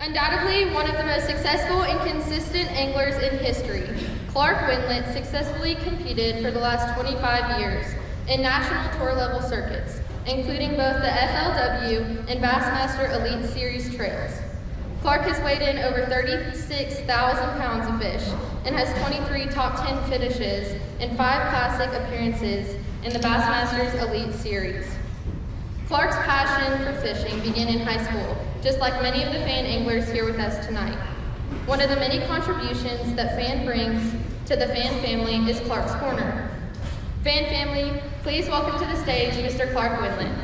Undoubtedly one of the most successful and consistent anglers in history, Clark Wendlant successfully competed for the last 25 years in national tour level circuits, including both the FLW and Bassmaster Elite Series trails. Clark has weighed in over 36,000 pounds of fish and has 23 top 10 finishes and 5 classic appearances in the Bassmasters Elite Series. Clark's passion for fishing began in high school, just like many of the fan anglers here with us tonight. One of the many contributions that Fan brings to the Fan family is Clark's Corner. Fan family, please welcome to the stage Mr. Clark Wendlant.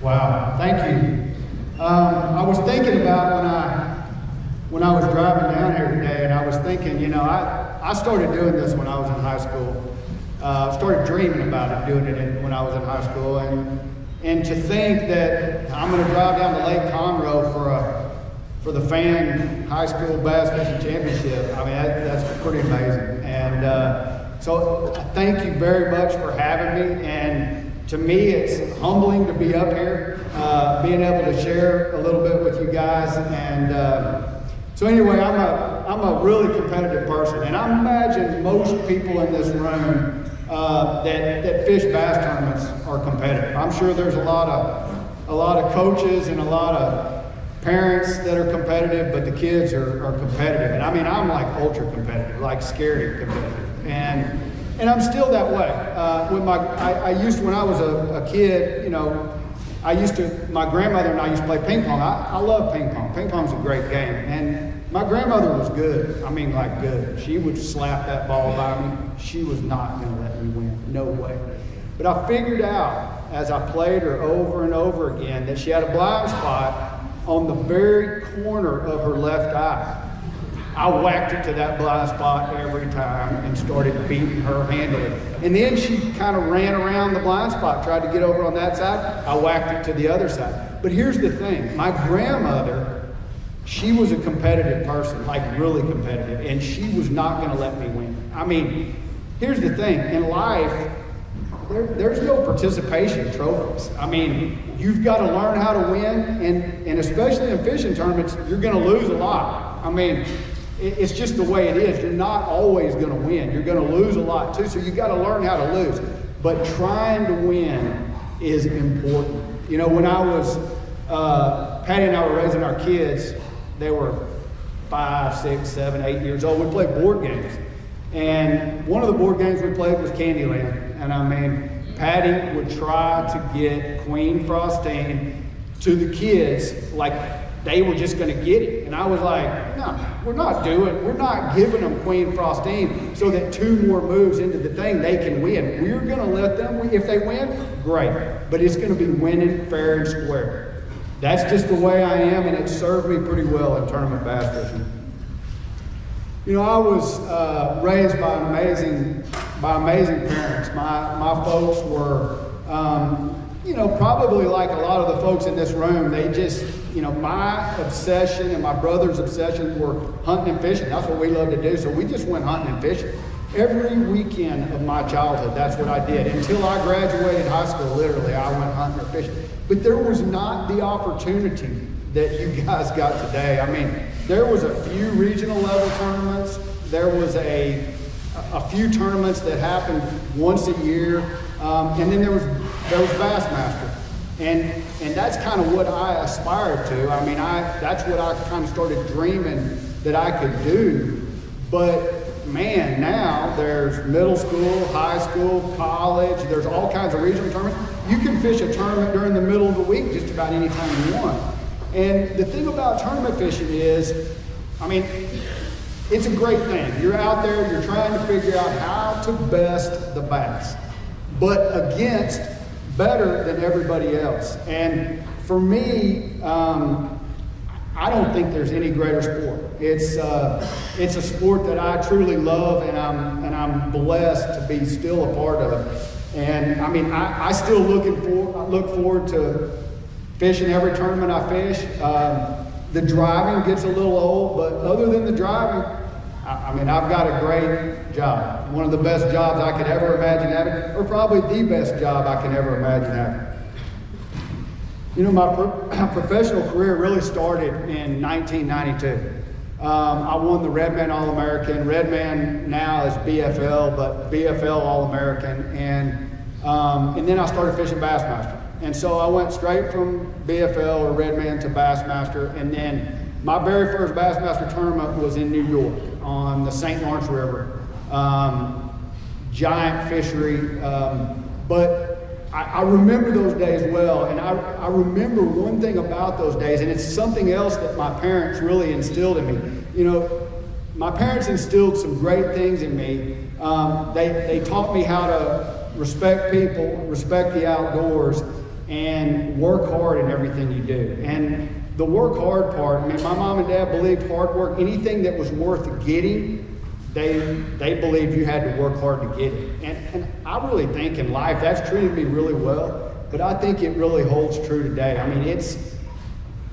Wow, thank you. I was thinking about when I was driving down here today, and I was thinking, you know, I started doing this when I was in high school. Started dreaming about it, doing it when I was in high school, and to think that I'm going to drive down to Lake Conroe for the Fan High School Bass Fishing Championship. I mean, that's pretty amazing. And so thank you very much for having me. And to me, it's humbling to be up here, being able to share a little bit with you guys. And so anyway, I'm a really competitive person, and I imagine most people in this room that fish bass tournaments are competitive. I'm sure there's a lot of coaches and a lot of parents that are competitive, but the kids are competitive. And I mean, I'm like ultra competitive, like scary competitive. And I'm still that way. When I was a kid, you know, my grandmother and I used to play ping pong. I love ping pong. Ping pong's a great game. And my grandmother was good. I mean, like good. She would slap that ball by me. She was not gonna let me win, no way. But I figured out as I played her over and over again that she had a blind spot on the very corner of her left eye. I whacked it to that blind spot every time and started beating her handily. And then she kind of ran around the blind spot, tried to get over on that side. I whacked it to the other side. But here's the thing, my grandmother, she was a competitive person, like really competitive, and she was not gonna let me win. I mean, here's the thing, in life, there's no participation trophies. I mean, you've got to learn how to win, and especially in fishing tournaments, you're gonna lose a lot. I mean, it's just the way it is. You're not always going to win. You're going to lose a lot too, so you got to learn how to lose. But trying to win is important. You know, when I was, Patty and I were raising our kids, they were 5, 6, 7, 8 years old. We played board games. And one of the board games we played was Candyland. And I mean, Patty would try to get Queen Frostine to the kids like they were just going to get it. And I was like, no, we're not giving them Queen Frostine so that 2 more moves into the thing they can win. We're going to let them, if they win, great. But it's going to be winning fair and square. That's just the way I am, and it served me pretty well in tournament bass fishing. You know, I was raised by amazing parents. My folks were, you know, probably like a lot of the folks in this room, they just, you know, my obsession and my brother's obsession were hunting and fishing. That's what we love to do, so we just went hunting and fishing. Every weekend of my childhood, that's what I did. Until I graduated high school, literally, I went hunting or fishing. But there was not the opportunity that you guys got today. I mean, there was a few regional level tournaments. There was a few tournaments that happened once a year. And then there was Bassmaster. And that's kind of what I aspired to. I mean, that's what I kind of started dreaming that I could do. But man, now there's middle school, high school, college, there's all kinds of regional tournaments. You can fish a tournament during the middle of the week just about any time you want. And the thing about tournament fishing is, I mean, it's a great thing. You're out there, you're trying to figure out how to best the bass, but against better than everybody else. And for me, I don't think there's any greater sport. It's a sport that I truly love, and I'm blessed to be still a part of. And I mean, I still look forward to fishing every tournament I fish. The driving gets a little old, but other than the driving, I mean, I've got a great job. One of the best jobs I could ever imagine having, or probably the best job I can ever imagine having. You know, my professional career really started in 1992. I won the Redman All-American. Redman now is BFL, but BFL All-American. And then I started fishing Bassmaster. And so I went straight from BFL or Redman to Bassmaster. And then my very first Bassmaster tournament was in New York on the St. Lawrence River. Giant fishery. But I remember those days well, and I remember one thing about those days, and it's something else that my parents really instilled in me. You know, my parents instilled some great things in me. They taught me how to respect people, respect the outdoors, and work hard in everything you do. And the work hard part, I mean, my mom and dad believed hard work, anything that was worth getting, they believed you had to work hard to get it. And I really think in life that's treated me really well, but I think it really holds true today. I mean, it's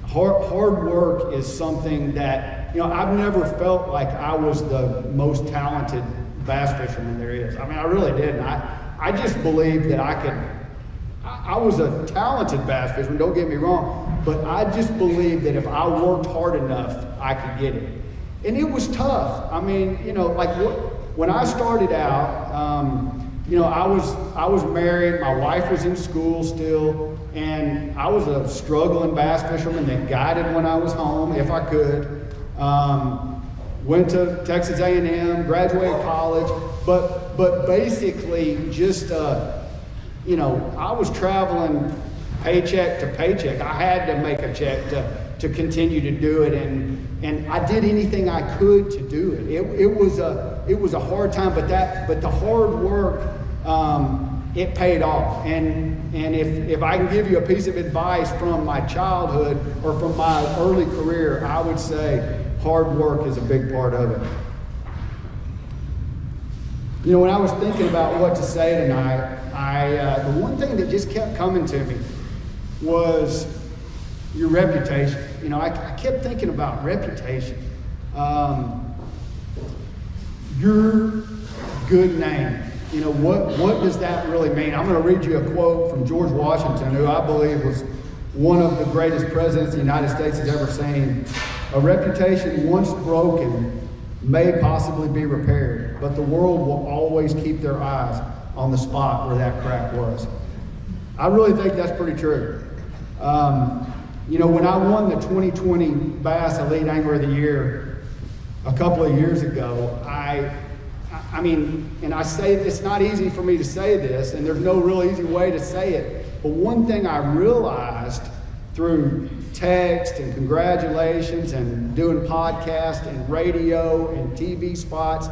hard work is something that, you know, I've never felt like I was the most talented bass fisherman there is. I mean, I really didn't. I just believed that I was a talented bass fisherman, don't get me wrong, but I just believed that if I worked hard enough, I could get it. And it was tough. I mean, you know, like when I started out, you know, I was married, my wife was in school still, and I was a struggling bass fisherman that guided when I was home, if I could. Went to Texas A&M, graduated college, but basically just, you know, I was traveling paycheck to paycheck. I had to make a check to continue to do it, and I did anything I could to do it. It was a hard time, but the hard work, it paid off. And if I can give you a piece of advice from my childhood or from my early career, I would say hard work is a big part of it. You know, when I was thinking about what to say tonight, the one thing that just kept coming to me was your reputation. You know, I kept thinking about reputation. Your good name. You know, what does that really mean? I'm going to read you a quote from George Washington, who I believe was one of the greatest presidents the United States has ever seen. A reputation once broken may possibly be repaired, but the world will always keep their eyes on the spot where that crack was. I really think that's pretty true. You know, when I won the 2020 Bass Elite Angler of the Year a couple of years ago, I mean, and I say it's not easy for me to say this, and there's no real easy way to say it, but one thing I realized through text and congratulations and doing podcasts and radio and TV spots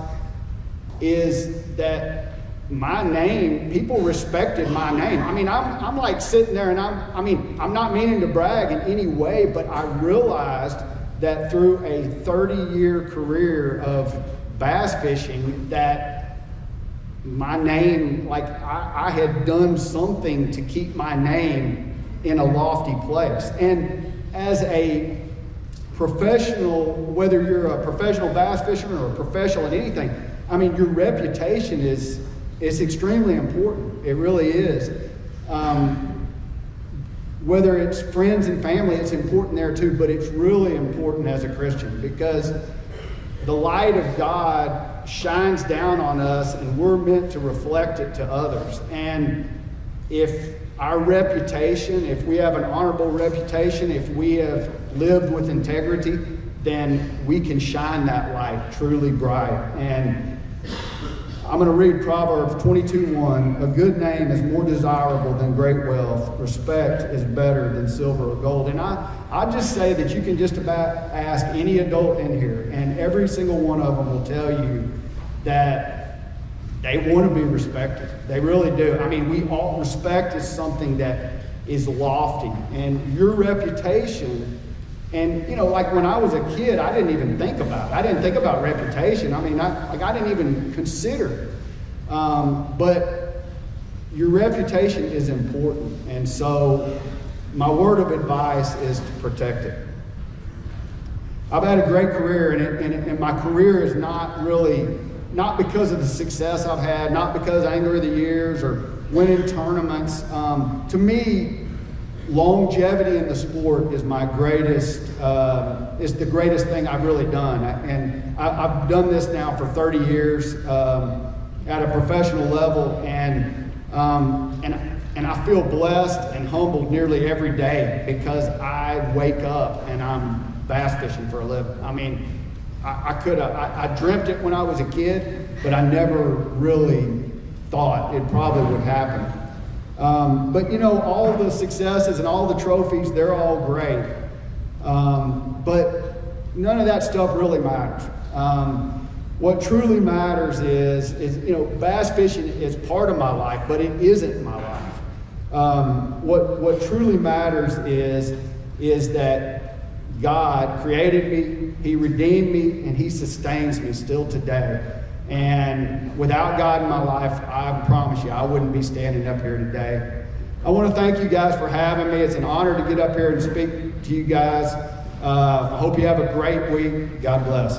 is that my name, people respected my name. I mean, I'm like sitting there and I'm not meaning to brag in any way, but I realized that through a 30-year career of bass fishing that my name, like I had done something to keep my name in a lofty place. And as a professional, whether you're a professional bass fisherman or a professional in anything, I mean, your reputation is extremely important. It really is. Whether it's friends and family, it's important there too, but it's really important as a Christian because the light of God shines down on us and we're meant to reflect it to others. And if our reputation, if we have an honorable reputation, if we have lived with integrity, then we can shine that light truly bright. And I'm going to read Proverbs 22:1. A good name is more desirable than great wealth. Respect is better than silver or gold. And I just say that you can just about ask any adult in here, and every single one of them will tell you that they want to be respected. They really do. I mean, respect is something that is lofty, and your reputation. And, you know, like when I was a kid, I didn't even think about it. I didn't think about reputation. I mean, I didn't even consider it. But your reputation is important. And so my word of advice is to protect it. I've had a great career, and my career is not because of the success I've had, not because Angler of the Years or winning tournaments. To me, longevity in the sport is my greatest, is the greatest thing I've really done. And I've done this now for 30 years at a professional level, and I feel blessed and humbled nearly every day because I wake up and I'm bass fishing for a living. I mean, I dreamt it when I was a kid, but I never really thought it probably would happen. But you know, all the successes and all the trophies, they're all great. But none of that stuff really matters. What truly matters is, you know, bass fishing is part of my life, but it isn't my life. What truly matters is that God created me, He redeemed me, and He sustains me still today. And without God in my life, I promise you, I wouldn't be standing up here today. I want to thank you guys for having me. It's an honor to get up here and speak to you guys. I hope you have a great week. God bless.